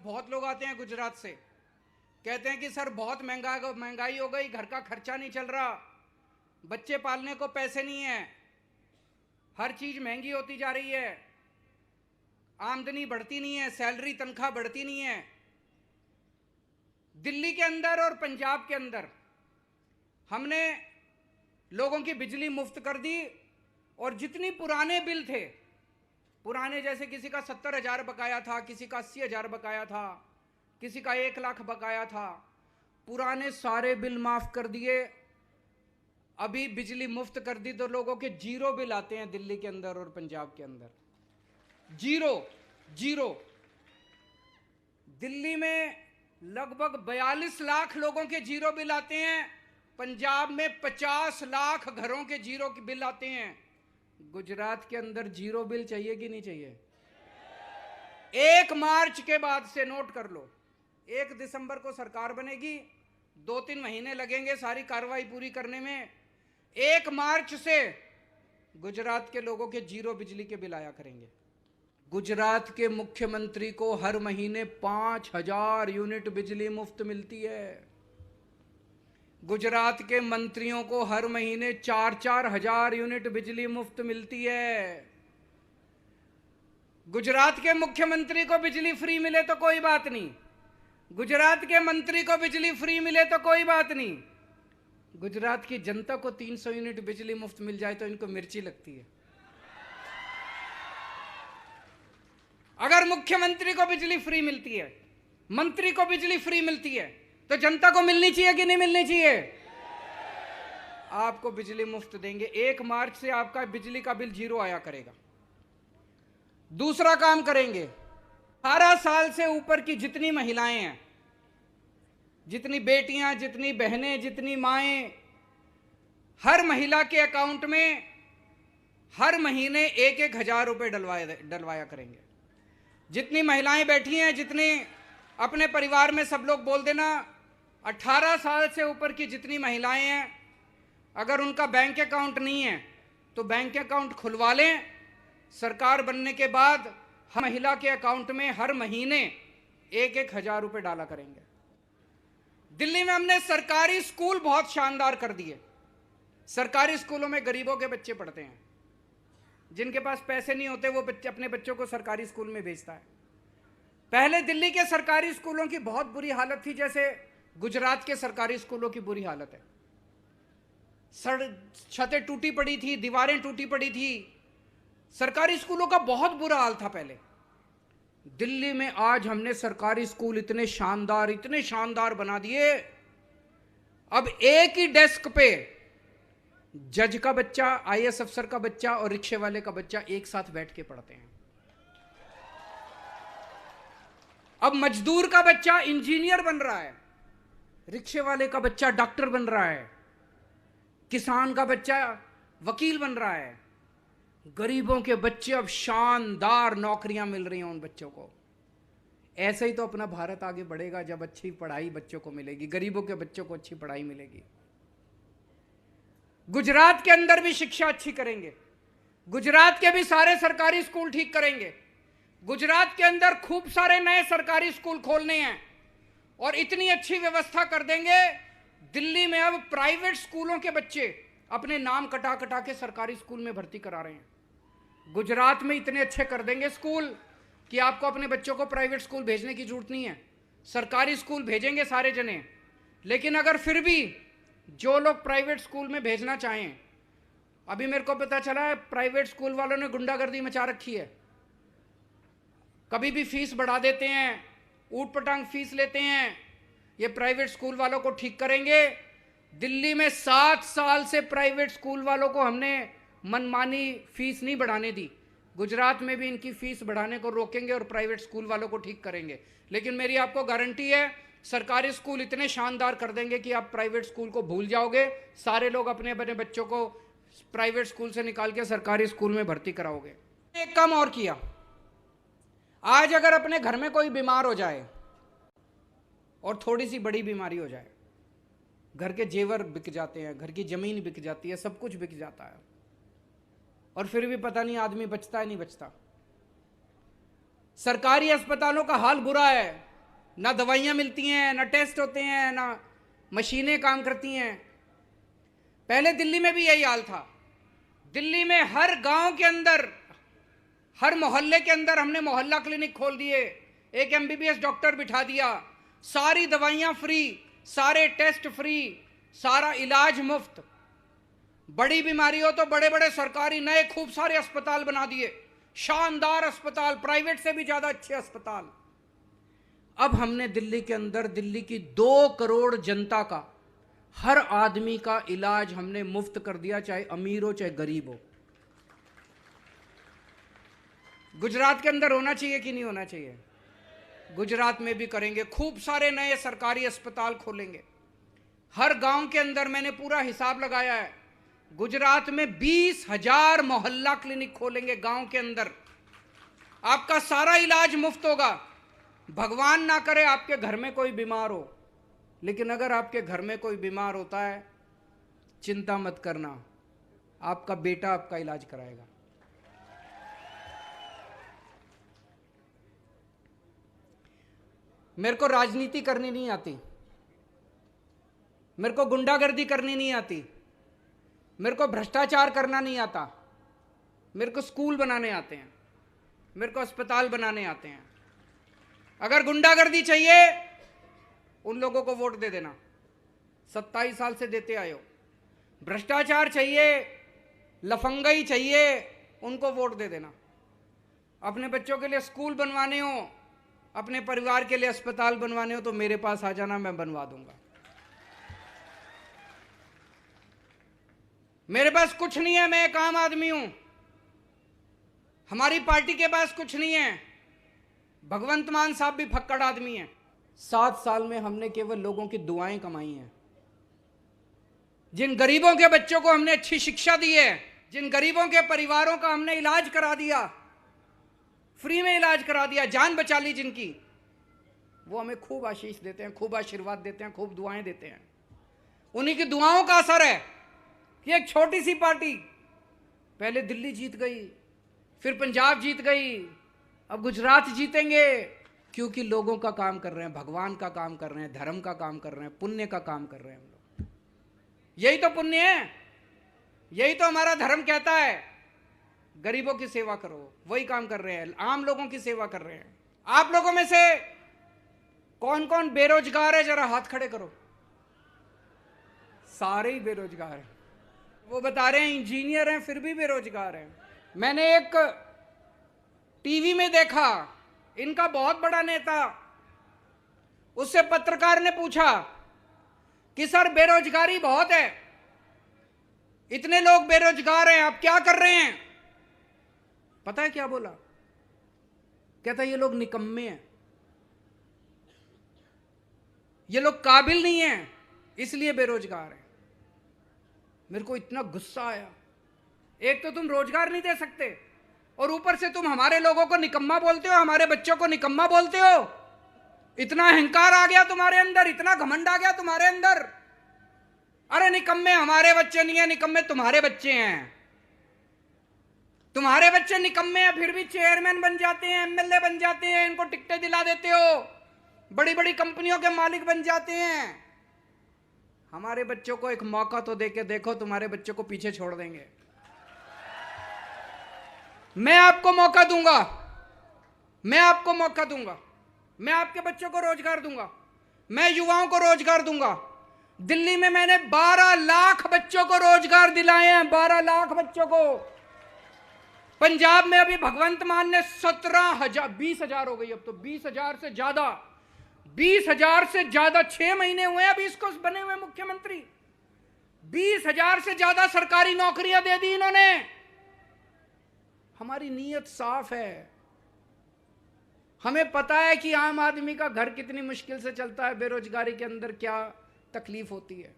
बहुत लोग आते हैं गुजरात से, कहते हैं कि सर बहुत महंगाई हो गई, घर का खर्चा नहीं चल रहा, बच्चे पालने को पैसे नहीं है, हर चीज महंगी होती जा रही है, आमदनी बढ़ती नहीं है, सैलरी तनख्वाह बढ़ती नहीं है। दिल्ली के अंदर और पंजाब के अंदर हमने लोगों की बिजली मुफ्त कर दी, और जितनी पुराने बिल थे, पुराने जैसे किसी का 70,000 बकाया था, किसी का 80,000 बकाया था, किसी का 1 लाख बकाया था, पुराने सारे बिल माफ कर दिए। अभी बिजली मुफ्त कर दी तो लोगों के जीरो बिल आते हैं दिल्ली के अंदर और पंजाब के अंदर, जीरो। दिल्ली में लगभग 42 लाख लोगों के जीरो बिल आते हैं, पंजाब में 50 लाख घरों के जीरो के बिल आते हैं। गुजरात के अंदर जीरो बिल चाहिए कि नहीं चाहिए? 1 मार्च के बाद से नोट कर लो, 1 दिसंबर को सरकार बनेगी, 2-3 महीने लगेंगे सारी कार्रवाई पूरी करने में। 1 मार्च से गुजरात के लोगों के जीरो बिजली के बिल आया करेंगे। गुजरात के मुख्यमंत्री को हर महीने 5,000 यूनिट बिजली मुफ्त मिलती है। गुजरात के मंत्रियों को हर महीने 4-4 हजार यूनिट बिजली मुफ्त मिलती है। गुजरात के मुख्यमंत्री को बिजली फ्री मिले तो कोई बात नहीं, गुजरात के मंत्री को बिजली फ्री मिले तो कोई बात नहीं, गुजरात की जनता को 300 यूनिट बिजली मुफ्त मिल जाए तो इनको मिर्ची लगती है। अगर मुख्यमंत्री को बिजली फ्री मिलती है, मंत्री को बिजली फ्री मिलती है, तो जनता को मिलनी चाहिए कि नहीं मिलनी चाहिए? आपको बिजली मुफ्त देंगे। 1 मार्च से आपका बिजली का बिल जीरो आया करेगा। दूसरा काम करेंगे, 18 साल से ऊपर की जितनी महिलाएं हैं, जितनी बेटियां, जितनी बहनें, जितनी माएं, हर महिला के अकाउंट में हर महीने 1-1 हजार रुपए डलवाया करेंगे। जितनी महिलाएं बैठी हैं, जितने अपने परिवार में सब लोग बोल देना, 18 साल से ऊपर की जितनी महिलाएं हैं, अगर उनका बैंक अकाउंट नहीं है तो बैंक अकाउंट खुलवा लें। सरकार बनने के बाद हर महिला के अकाउंट में हर महीने 1-1 हजार रुपए डाला करेंगे। दिल्ली में हमने सरकारी स्कूल बहुत शानदार कर दिए। सरकारी स्कूलों में गरीबों के बच्चे पढ़ते हैं, जिनके पास पैसे नहीं होते वो बच्चे अपने बच्चों को सरकारी स्कूल में भेजता है। पहले दिल्ली के सरकारी स्कूलों की बहुत बुरी हालत थी, जैसे गुजरात के सरकारी स्कूलों की बुरी हालत है। छतें टूटी पड़ी थी, दीवारें टूटी पड़ी थी, सरकारी स्कूलों का बहुत बुरा हाल था पहले। दिल्ली में आज हमने सरकारी स्कूल इतने शानदार बना दिए, अब एक ही डेस्क पे जज का बच्चा, आईएएस अफसर का बच्चा और रिक्शे वाले का बच्चा एक साथ बैठ के पढ़ते हैं। अब मजदूर का बच्चा इंजीनियर बन रहा है, रिक्शे वाले का बच्चा डॉक्टर बन रहा है, किसान का बच्चा वकील बन रहा है। गरीबों के बच्चे अब शानदार नौकरियां मिल रही हैं उन बच्चों को। ऐसे ही तो अपना भारत आगे बढ़ेगा जब अच्छी पढ़ाई बच्चों को मिलेगी, गरीबों के बच्चों को अच्छी पढ़ाई मिलेगी। गुजरात के अंदर भी शिक्षा अच्छी करेंगे, गुजरात के भी सारे सरकारी स्कूल ठीक करेंगे। गुजरात के अंदर खूब सारे नए सरकारी स्कूल खोलने हैं और इतनी अच्छी व्यवस्था कर देंगे, दिल्ली में अब प्राइवेट स्कूलों के बच्चे अपने नाम कटा कटा के सरकारी स्कूल में भर्ती करा रहे हैं। गुजरात में इतने अच्छे कर देंगे स्कूल कि आपको अपने बच्चों को प्राइवेट स्कूल भेजने की जरूरत नहीं है, सरकारी स्कूल भेजेंगे सारे जने। लेकिन अगर फिर भी जो लोग प्राइवेट स्कूल में भेजना चाहें, अभी मेरे को पता चला है प्राइवेट स्कूल वालों ने गुंडागर्दी मचा रखी है, कभी भी फीस बढ़ा देते हैं, ऊट पटांग फीस लेते हैं। ये प्राइवेट स्कूल वालों को ठीक करेंगे। दिल्ली में 7 साल से प्राइवेट स्कूल वालों को हमने मनमानी फीस नहीं बढ़ाने दी, गुजरात में भी इनकी फीस बढ़ाने को रोकेंगे और प्राइवेट स्कूल वालों को ठीक करेंगे। लेकिन मेरी आपको गारंटी है, सरकारी स्कूल इतने शानदार कर देंगे कि आप प्राइवेट स्कूल को भूल जाओगे, सारे लोग अपने अपने बच्चों को प्राइवेट स्कूल से निकाल के सरकारी स्कूल में भर्ती कराओगे। एक काम और किया, आज अगर अपने घर में कोई बीमार हो जाए और थोड़ी सी बड़ी बीमारी हो जाए, घर के जेवर बिक जाते हैं, घर की जमीन बिक जाती है, सब कुछ बिक जाता है, और फिर भी पता नहीं आदमी बचता है नहीं बचता। सरकारी अस्पतालों का हाल बुरा है। ना दवाइयाँ मिलती हैं, ना टेस्ट होते हैं, ना मशीनें काम करती हैं। पहले दिल्ली में भी यही हाल था। दिल्ली में हर गांव के अंदर, हर मोहल्ले के अंदर हमने मोहल्ला क्लिनिक खोल दिए, एक एमबीबीएस डॉक्टर बिठा दिया, सारी दवाइयाँ फ्री, सारे टेस्ट फ्री, सारा इलाज मुफ्त। बड़ी बीमारी हो तो बड़े बड़े सरकारी नए खूब सारे अस्पताल बना दिए, शानदार अस्पताल, प्राइवेट से भी ज्यादा अच्छे अस्पताल। अब हमने दिल्ली के अंदर दिल्ली की 2 करोड़ जनता का, हर आदमी का इलाज हमने मुफ्त कर दिया, चाहे अमीर हो चाहे गरीब हो। गुजरात के अंदर होना चाहिए कि नहीं होना चाहिए? गुजरात में भी करेंगे, खूब सारे नए सरकारी अस्पताल खोलेंगे हर गांव के अंदर। मैंने पूरा हिसाब लगाया है, गुजरात में 20,000 मोहल्ला क्लिनिक खोलेंगे गांव के अंदर। आपका सारा इलाज मुफ्त होगा। भगवान ना करे आपके घर में कोई बीमार हो, लेकिन अगर आपके घर में कोई बीमार होता है, चिंता मत करना, आपका बेटा आपका इलाज कराएगा। मेरे को राजनीति करनी नहीं आती, मेरे को गुंडागर्दी करनी नहीं आती, मेरे को भ्रष्टाचार करना नहीं आता। मेरे को स्कूल बनाने आते हैं, मेरे को अस्पताल बनाने आते हैं। अगर गुंडागर्दी चाहिए, उन लोगों को वोट दे देना, 27 साल से देते आए हो। भ्रष्टाचार चाहिए, लफंगाई चाहिए, उनको वोट दे देना। अपने बच्चों के लिए स्कूल बनवाने हो, अपने परिवार के लिए अस्पताल बनवाने हो, तो मेरे पास आ जाना, मैं बनवा दूंगा। मेरे पास कुछ नहीं है, मैं एक आम आदमी हूं। हमारी पार्टी के पास कुछ नहीं है। भगवंत मान साहब भी फक्कड़ आदमी हैं। 7 साल में हमने केवल लोगों की दुआएं कमाई हैं। जिन गरीबों के बच्चों को हमने अच्छी शिक्षा दी है, जिन गरीबों के परिवारों का हमने इलाज करा दिया, फ्री में इलाज करा दिया, जान बचा ली जिनकी, वो हमें खूब आशीष देते हैं, खूब आशीर्वाद देते हैं, खूब दुआएं देते हैं। उन्हीं की दुआओं का असर है कि एक छोटी सी पार्टी पहले दिल्ली जीत गई, फिर पंजाब जीत गई, अब गुजरात जीतेंगे, क्योंकि लोगों का काम कर रहे हैं, भगवान का काम कर रहे हैं, धर्म का काम कर रहे हैं, पुण्य का काम कर रहे हैं हम लोग। यही तो पुण्य है, यही तो हमारा धर्म कहता है, गरीबों की सेवा करो। वही काम कर रहे हैं, आम लोगों की सेवा कर रहे हैं। आप लोगों में से कौन कौन बेरोजगार है, जरा हाथ खड़े करो। सारे ही बेरोजगार हैं। वो बता रहे हैं इंजीनियर हैं फिर भी बेरोजगार हैं। मैंने एक टीवी में देखा, इनका बहुत बड़ा नेता, उससे पत्रकार ने पूछा कि सर बेरोजगारी बहुत है, इतने लोग बेरोजगार हैं, आप क्या कर रहे हैं? पता है क्या बोला? कहता ये लोग निकम्मे हैं, ये लोग काबिल नहीं हैं, इसलिए बेरोजगार हैं। मेरे को इतना गुस्सा आया। एक तो तुम रोजगार नहीं दे सकते और ऊपर से तुम हमारे लोगों को निकम्मा बोलते हो, हमारे बच्चों को निकम्मा बोलते हो। इतना अहंकार आ गया तुम्हारे अंदर, इतना घमंड आ गया तुम्हारे अंदर। अरे निकम्मे हमारे बच्चे नहीं है, निकम्मे तुम्हारे बच्चे हैं। तुम्हारे बच्चे निकम्मे हैं, फिर भी चेयरमैन बन जाते हैं, एमएलए बन जाते हैं, इनको टिकटें दिला देते हो, बड़ी बड़ी कंपनियों के मालिक बन जाते हैं। हमारे बच्चों को एक मौका तो देके देखो, तुम्हारे बच्चों को पीछे छोड़ देंगे। मैं आपको मौका दूंगा, मैं आपको मौका दूंगा, मैं आपके बच्चों को रोजगार दूंगा, मैं युवाओं को रोजगार दूंगा। दिल्ली में मैंने 12 लाख बच्चों को रोजगार दिलाए हैं, 12 लाख बच्चों को। पंजाब में अभी भगवंत मान ने 17,000, 20,000 हो गई अब तो, 20,000 से ज्यादा, 20,000 से ज्यादा, 6 महीने हुए अभी इसको बने हुए मुख्यमंत्री। 20,000 से ज्यादा सरकारी नौकरियां दे दी इन्होंने। हमारी नीयत साफ है। हमें पता है कि आम आदमी का घर कितनी मुश्किल से चलता है, बेरोजगारी के अंदर क्या तकलीफ होती है।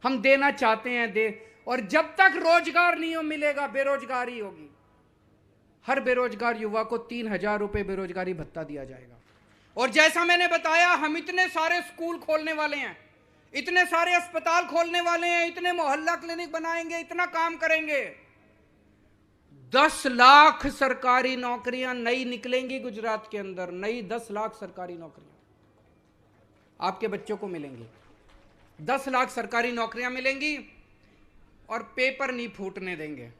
हम देना चाहते हैं, दे। और जब तक रोजगार नहीं मिलेगा, बेरोजगारी होगी। हर बेरोजगार युवा को 3,000 रुपए बेरोजगारी भत्ता दिया जाएगा। और जैसा मैंने बताया, हम इतने सारे स्कूल खोलने वाले हैं, इतने सारे अस्पताल खोलने वाले हैं, इतने मोहल्ला क्लिनिक बनाएंगे, इतना काम करेंगे। 10 लाख सरकारी नौकरियां नई निकलेंगी गुजरात के अंदर, नई 10 लाख सरकारी नौकरियां। आपके बच्चों को मिलेंगी, 10 लाख सरकारी नौकरियां मिलेंगी और पेपर नहीं फूटने देंगे।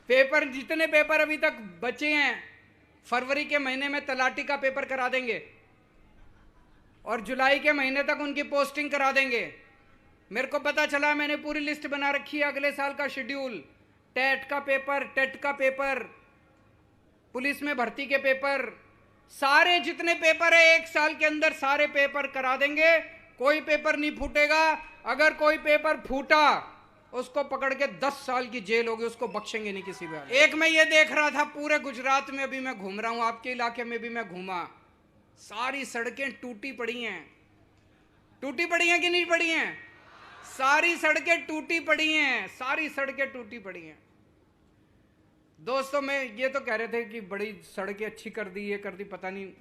पेपर जितने पेपर अभी तक बचे हैं, फरवरी के महीने में तलाटी का पेपर करा देंगे और जुलाई के महीने तक उनकी पोस्टिंग करा देंगे। मेरे को पता चला, मैंने पूरी लिस्ट बना रखी है अगले साल का शेड्यूल, टेट का पेपर, टेट का पेपर, पुलिस में भर्ती के पेपर, सारे जितने पेपर है 1 साल के अंदर सारे पेपर करा देंगे, कोई पेपर नहीं फूटेगा। अगर कोई पेपर फूटा उसको पकड़ के 10 साल की जेल होगी, उसको बख्शेंगे नहीं किसी भी। एक मैं ये देख रहा था पूरे गुजरात में, अभी मैं घूम रहा हूं, आपके इलाके में भी मैं घूमा, सारी सड़कें टूटी पड़ी हैं। टूटी पड़ी हैं कि नहीं पड़ी हैं? सारी सड़कें टूटी पड़ी हैं, सारी सड़कें टूटी पड़ी हैं। दोस्तों, मैं ये तो कह रहे थे कि बड़ी सड़कें अच्छी कर दी, ये कर दी, पता नहीं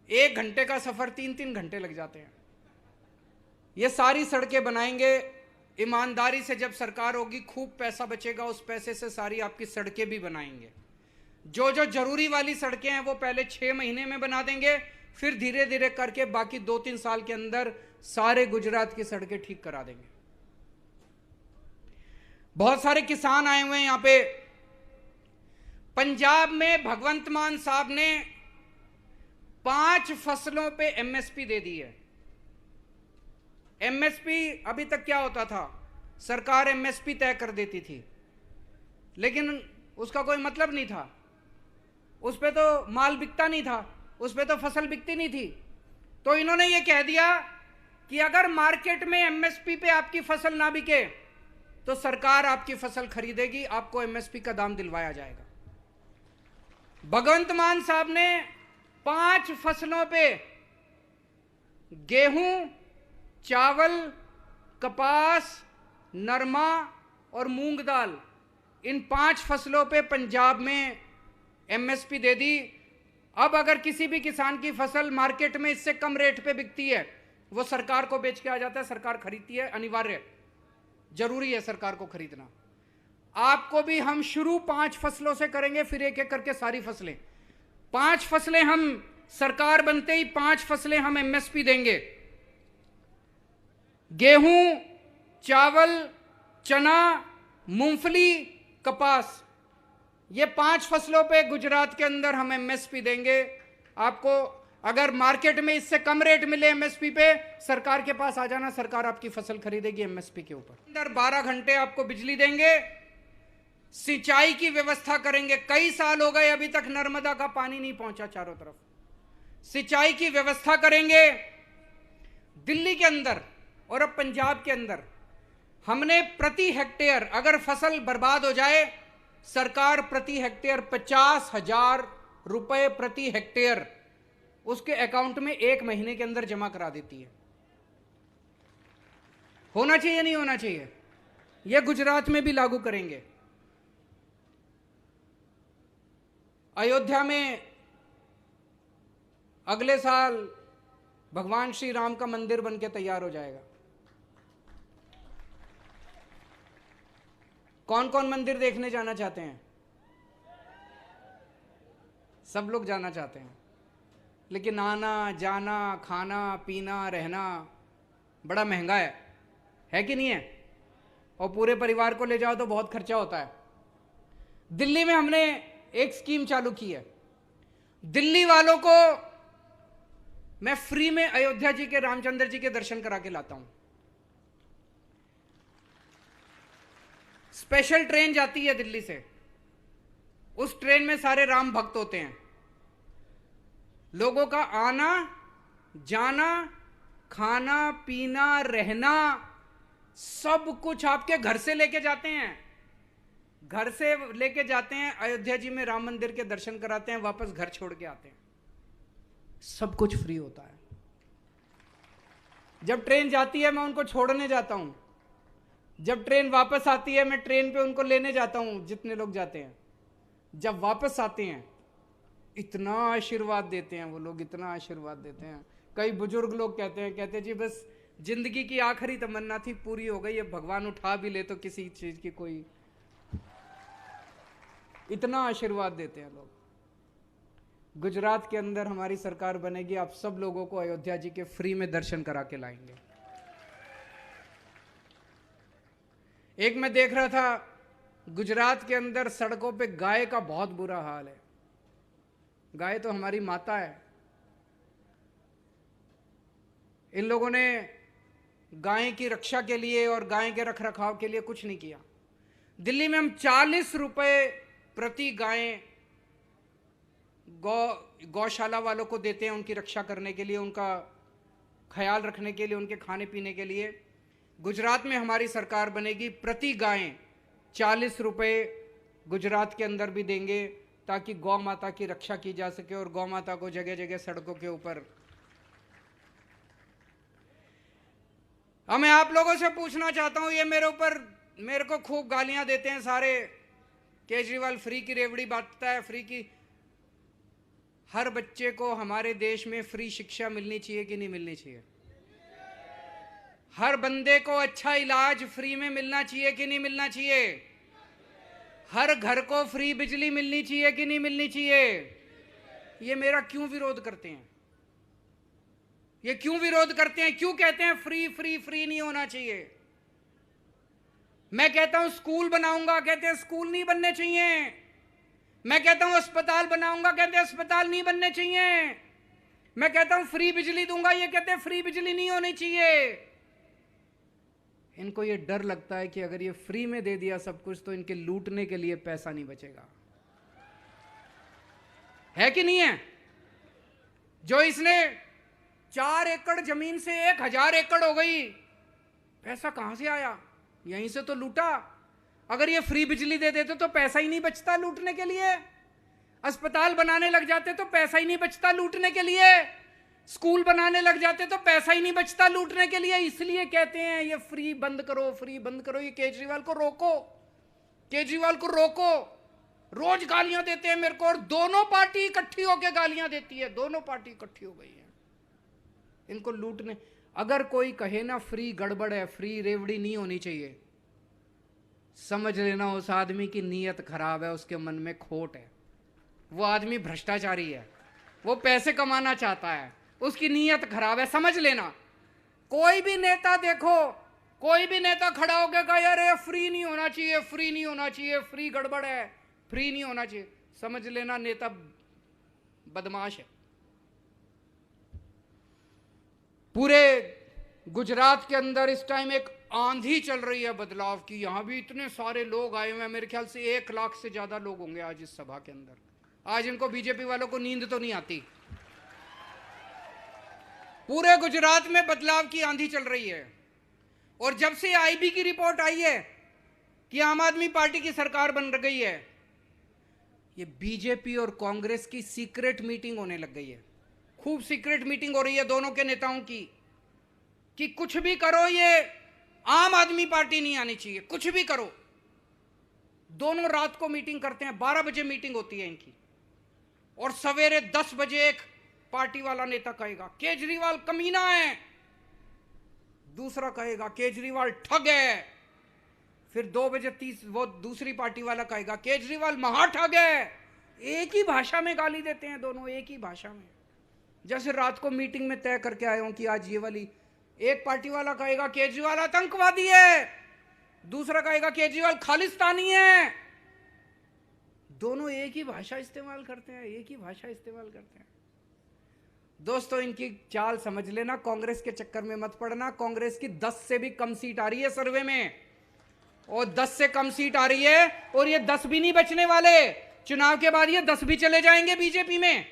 1 घंटे का सफर 3-3 घंटे लग जाते हैं। ये सारी सड़कें बनाएंगे ईमानदारी से, जब सरकार होगी खूब पैसा बचेगा, उस पैसे से सारी आपकी सड़कें भी बनाएंगे। जो जो जरूरी वाली सड़कें हैं वो पहले 6 महीने में बना देंगे, फिर धीरे धीरे करके बाकी 2-3 साल के अंदर सारे गुजरात की सड़कें ठीक करा देंगे। बहुत सारे किसान आए हुए हैं यहां पे। पंजाब में भगवंत मान साहब ने 5 फसलों पे एमएसपी दे दी है। एमएसपी अभी तक क्या होता था, सरकार एमएसपी तय कर देती थी, लेकिन उसका कोई मतलब नहीं था, उस पे तो माल बिकता नहीं था, उस पे तो फसल बिकती नहीं थी। तो इन्होंने ये कह दिया कि अगर मार्केट में एमएसपी पे आपकी फसल ना बिके तो सरकार आपकी फसल खरीदेगी, आपको एमएसपी का दाम दिलवाया जाएगा। भगवंत मान साहब ने 5 फसलों पे, गेहूं, चावल, कपास, नरमा और मूंग दाल, इन 5 फसलों पे पंजाब में एमएसपी दे दी। अब अगर किसी भी किसान की फसल मार्केट में इससे कम रेट पे बिकती है, वो सरकार को बेच के आ जाता है, सरकार खरीदती है, अनिवार्य, जरूरी है सरकार को खरीदना। आपको भी हम शुरू 5 फसलों से करेंगे, फिर एक एक करके सारी फसलें, 5 फसलें हम सरकार बनते ही 5 फसलें हम एमएसपी देंगे। गेहूं, चावल, चना, मूंगफली, कपास, ये 5 फसलों पे गुजरात के अंदर हम एमएसपी देंगे। आपको अगर मार्केट में इससे कम रेट मिले एमएसपी पे, सरकार के पास आ जाना, सरकार आपकी फसल खरीदेगी एमएसपी के ऊपर। अंदर 12 घंटे आपको बिजली देंगे, सिंचाई की व्यवस्था करेंगे। कई साल हो गए अभी तक नर्मदा का पानी नहीं पहुंचा चारों तरफ, सिंचाई की व्यवस्था करेंगे। दिल्ली के अंदर और अब पंजाब के अंदर हमने प्रति हेक्टेयर, अगर फसल बर्बाद हो जाए, सरकार प्रति हेक्टेयर 50,000 रुपए प्रति हेक्टेयर उसके अकाउंट में 1 महीने के अंदर जमा करा देती है। होना चाहिए नहीं होना चाहिए? यह गुजरात में भी लागू करेंगे। अयोध्या में अगले साल भगवान श्री राम का मंदिर बनके तैयार हो जाएगा। कौन कौन मंदिर देखने जाना चाहते हैं? सब लोग जाना चाहते हैं, लेकिन आना जाना, खाना पीना, रहना बड़ा महंगा है कि नहीं है? और पूरे परिवार को ले जाओ तो बहुत खर्चा होता है। दिल्ली में हमने एक स्कीम चालू की है, दिल्ली वालों को मैं फ्री में अयोध्या जी के, रामचंद्र जी के दर्शन करा के लाता हूं। स्पेशल ट्रेन जाती है दिल्ली से, उस ट्रेन में सारे राम भक्त होते हैं। लोगों का आना जाना, खाना पीना, रहना, सब कुछ आपके घर से लेके जाते हैं, घर से लेके जाते हैं, अयोध्या जी में राम मंदिर के दर्शन कराते हैं, वापस घर छोड़ के आते हैं, सब कुछ फ्री होता है। जब ट्रेन जाती है मैं उनको छोड़ने जाता हूं, जब ट्रेन वापस आती है मैं ट्रेन पे उनको लेने जाता हूं, जितने लोग जाते हैं। जब वापस आते हैं इतना आशीर्वाद देते हैं वो लोग, इतना आशीर्वाद देते हैं। कई बुजुर्ग लोग कहते जी बस जिंदगी की आखिरी तमन्ना थी, पूरी हो गई, अब भगवान उठा भी ले तो किसी चीज की कोई, इतना आशीर्वाद देते हैं लोग। गुजरात के अंदर हमारी सरकार बनेगी, आप सब लोगों को अयोध्या जी के फ्री में दर्शन करा के लाएंगे। एक मैं देख रहा था, गुजरात के अंदर सड़कों पे गाय का बहुत बुरा हाल है। गाय तो हमारी माता है। इन लोगों ने गाय की रक्षा के लिए और गाय के रखरखाव के लिए कुछ नहीं किया। दिल्ली में हम 40 रुपए प्रति गाय गौशाला वालों को देते हैं, उनकी रक्षा करने के लिए, उनका ख्याल रखने के लिए, उनके खाने पीने के लिए। गुजरात में हमारी सरकार बनेगी, प्रति गाय 40 रुपए गुजरात के अंदर भी देंगे, ताकि गौ माता की रक्षा की जा सके और गौ माता को जगह जगह सड़कों के ऊपर। मैं आप लोगों से पूछना चाहता हूं, ये मेरे को खूब गालियां देते हैं सारे, केजरीवाल फ्री की रेवड़ी बांटता है, फ्री की। हर बच्चे को हमारे देश में फ्री शिक्षा मिलनी चाहिए कि नहीं मिलनी चाहिए? हर बंदे को अच्छा इलाज फ्री में मिलना चाहिए कि नहीं मिलना चाहिए? हर घर को फ्री बिजली मिलनी चाहिए कि नहीं मिलनी चाहिए? ये मेरा क्यों विरोध करते हैं? ये क्यों विरोध करते हैं? क्यों कहते हैं फ्री फ्री फ्री नहीं होना चाहिए? मैं कहता हूं स्कूल बनाऊंगा, कहते हैं स्कूल नहीं बनने चाहिए। मैं कहता हूं अस्पताल बनाऊंगा, कहते हैं अस्पताल नहीं बनने चाहिए। मैं कहता हूं फ्री बिजली दूंगा, ये कहते हैं फ्री बिजली नहीं होनी चाहिए। इनको ये डर लगता है कि अगर ये फ्री में दे दिया सब कुछ तो इनके लूटने के लिए पैसा नहीं बचेगा। है कि नहीं है? जो इसने 4 एकड़ जमीन से 1000 एकड़ हो गई, पैसा कहां से आया? यहीं से तो लूटा। अगर ये फ्री बिजली दे देते तो पैसा ही नहीं बचता लूटने के लिए। अस्पताल बनाने लग जाते तो पैसा ही नहीं बचता लूटने के लिए। स्कूल बनाने लग जाते तो पैसा ही नहीं बचता लूटने के लिए। इसलिए कहते हैं ये फ्री बंद करो, फ्री बंद करो। ये केजरीवाल को रोको, केजरीवाल को रोको। रोज गालियां देते हैं मेरे को, और दोनों पार्टी इकट्ठी होकर गालियां देती है। दोनों पार्टी इकट्ठी हो गई है इनको लूटने। अगर कोई कहे ना फ्री गड़बड़ है, फ्री रेवड़ी नहीं होनी चाहिए, समझ लेना उस आदमी की नीयत खराब है, उसके मन में खोट है। वो आदमी भ्रष्टाचारी है, वो पैसे कमाना चाहता है, उसकी नीयत खराब है, समझ लेना। कोई भी नेता देखो, कोई भी नेता खड़ा होकर कहे अरे फ्री नहीं होना चाहिए, फ्री नहीं होना चाहिए, फ्री गड़बड़ है, फ्री नहीं होना चाहिए, समझ लेना नेता बदमाश है। पूरे गुजरात के अंदर इस टाइम एक आंधी चल रही है बदलाव की। यहां भी इतने सारे लोग आए हुए हैं, मेरे ख्याल से 1 लाख से ज्यादा लोग होंगे आज इस सभा के अंदर। आज इनको बीजेपी वालों को नींद तो नहीं आती। पूरे गुजरात में बदलाव की आंधी चल रही है। और जब से आईबी की रिपोर्ट आई है कि आम आदमी पार्टी की सरकार बन गई है, ये बीजेपी और कांग्रेस की सीक्रेट मीटिंग होने लग गई है। खूब सीक्रेट मीटिंग हो रही है दोनों के नेताओं की, कि कुछ भी करो ये आम आदमी पार्टी नहीं आनी चाहिए, कुछ भी करो। दोनों रात को मीटिंग करते हैं, 12 बजे मीटिंग होती है इनकी, और सवेरे 10 बजे एक पार्टी वाला नेता कहेगा केजरीवाल कमीना है, दूसरा कहेगा केजरीवाल ठग है, फिर 2 बजे 30 वो दूसरी पार्टी वाला कहेगा केजरीवाल महाठग है। एक ही भाषा में गाली देते हैं दोनों, एक ही भाषा में। जैसे रात को मीटिंग में तय करके आए हो कि आज ये वाली, एक पार्टी वाला कहेगा केजरीवाल आतंकवादी है, दूसरा कहेगा केजरीवाल खालिस्तानी है। दोनों एक ही भाषा इस्तेमाल करते हैं, एक ही भाषा इस्तेमाल करते हैं। दोस्तों इनकी चाल समझ लेना, कांग्रेस के चक्कर में मत पड़ना। कांग्रेस की 10 से भी कम सीट आ रही है सर्वे में, और 10 से कम सीट आ रही है, और ये 10 भी नहीं बचने वाले। चुनाव के बाद ये 10 भी चले जाएंगे बीजेपी में।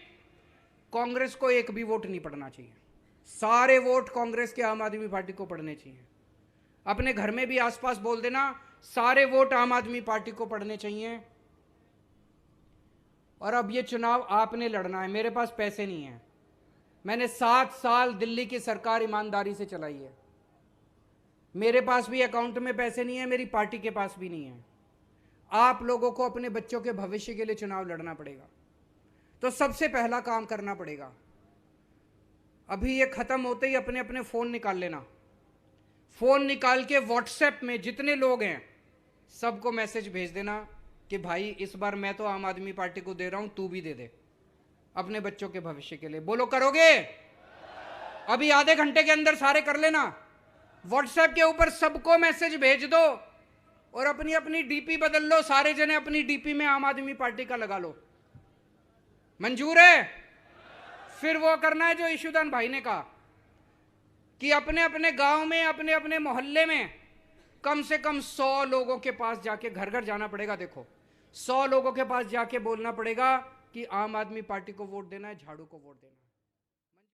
कांग्रेस को एक भी वोट नहीं पड़ना चाहिए, सारे वोट कांग्रेस के आम आदमी पार्टी को पड़ने चाहिए। अपने घर में भी आसपास बोल देना सारे वोट आम आदमी पार्टी को पड़ने चाहिए। और अब ये चुनाव आपने लड़ना है, मेरे पास पैसे नहीं है। मैंने 7 साल दिल्ली की सरकार ईमानदारी से चलाई है, मेरे पास भी अकाउंट में पैसे नहीं है, मेरी पार्टी के पास भी नहीं है। आप लोगों को अपने बच्चों के भविष्य के लिए चुनाव लड़ना पड़ेगा। तो सबसे पहला काम करना पड़ेगा, अभी ये खत्म होते ही अपने अपने फोन निकाल लेना। फोन निकाल के व्हाट्सएप में जितने लोग हैं सबको मैसेज भेज देना कि भाई इस बार मैं तो आम आदमी पार्टी को दे रहा हूं, तू भी दे दे। अपने बच्चों के भविष्य के लिए। बोलो करोगे? अभी आधे घंटे के अंदर सारे कर लेना। व्हाट्सएप के ऊपर सबको मैसेज भेज दो और अपनी अपनी डीपी बदल लो। सारे जने अपनी डीपी में आम आदमी पार्टी का लगा लो। मंजूर है? फिर वो करना है जो ईशुदान भाई ने कहा कि अपने अपने गांव में, अपने अपने मोहल्ले में कम से कम 100 लोगों के पास जाके, घर घर जाना पड़ेगा। देखो 100 लोगों के पास जाके बोलना पड़ेगा कि आम आदमी पार्टी को वोट देना है, झाड़ू को वोट देना है।